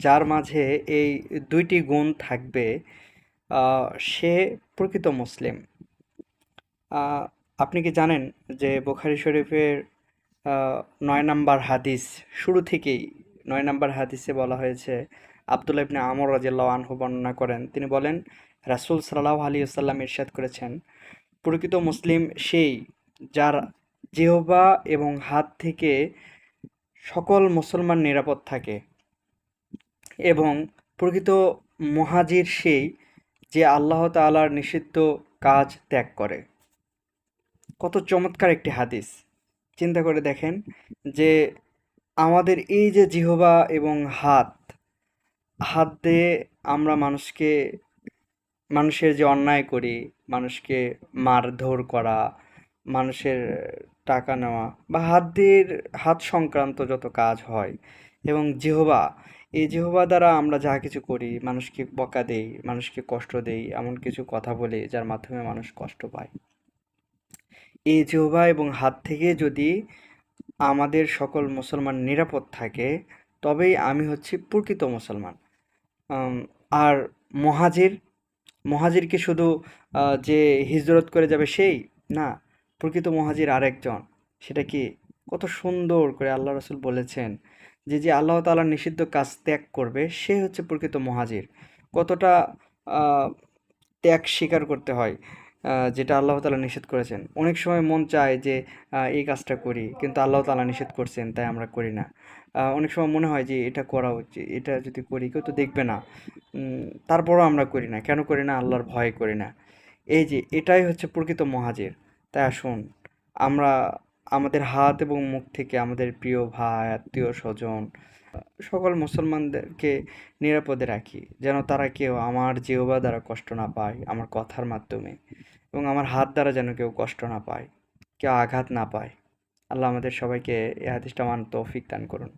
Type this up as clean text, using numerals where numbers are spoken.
যার মাঝে এই দুইটি গুণ থাকবে, সে প্রকৃত মুসলিম। আহ, আপনি কি জানেন যে বুখারী শরীফের ৯ নাম্বার হাদিস, শুরু থেকেই ৯ নাম্বার হাদিসে বলা হয়েছে, আব্দুল্লাহ ইবনে আমর রাদিয়াল্লাহু আনহু বর্ণনা করেন, তিনি বলেন রাসূল সাল্লাল্লাহু আলাইহি ওয়াসাল্লাম ইরশাদ করেছেন, প্রকৃত মুসলিম সেই যার জিহ্বা এবং হাত থেকে সকল মুসলমান নিরাপদ থাকে, এবং প্রকৃত মুহাজির সেই যে আল্লাহ তাআলার নিষিদ্ধ কাজ ত্যাগ করে। কত চমৎকার একটি হাদিস! চিন্তা করে দেখেন যে আমাদের এই যে জিহ্বা এবং হাত, হাত দিয়ে আমরা মানুষের যে অন্যায় করি, মানুষকে মারধর করা, মানুষের টাকা নেওয়া, বা হাত সংক্রান্ত যত কাজ হয়, এবং জিহ্বা, এই জিহ্বা দ্বারা আমরা যা কিছু করি, মানুষকে বকা দেই, মানুষকে কষ্ট দেই, এমন কিছু কথা বলি যার মাধ্যমে মানুষ কষ্ট পায়। এই জিহ্বা এবং হাত থেকে যদি আমাদের সকল মুসলমান নিরাপদ থাকে, তবেই আমি হচ্ছি প্রকৃত মুসলমান। আম, আর মহাজির, মহাজির কি শুধু যে হিজরত করে যাবে সেই না, প্রকৃত মহাজির আরেকজন। সেটা কি? কত সুন্দর করে আল্লাহ রসুল বলেছেন যে যে আল্লাহ তাআলার নিষিদ্ধ কাজ ত্যাগ করবে সে হচ্ছে প্রকৃত মহাজির। কতটা আহ, ত্যাগ স্বীকার করতে হয়, যেটা আল্লাহ তাআলা নিষেধ করেছেন। অনেক সময় মন চায় যে এই কাজটা করি, কিন্তু আল্লাহ তাআলা নিষেধ করছেন তাই আমরা করি না। অনেক সময় মনে হয় যে এটা করা উচিত, এটা যদি করি কেউ তো দেখবে না, তারপরও আমরা করি না। কেন করি না? আল্লাহর ভয়ে করি না। এই যে এটাই হচ্ছে প্রকৃত মহাজির। তাই আসুন আমরা আমাদের হাত এবং মুখ থেকে আমাদের প্রিয় ভাই, আত্মীয় স্বজন, সকল মুসলমানদেরকে নিরাপদে রাখি, যেন তারা কেউ আমার জিহ্বা দ্বারা কষ্ট না পায় আমার কথার মাধ্যমে, এবং আমার হাত দ্বারা যেন কেউ কষ্ট না পায়, কেউ আঘাত না পায়। আল্লাহ আমাদের সবাইকে এই হাদিসটা মানার তৌফিক দান করুন।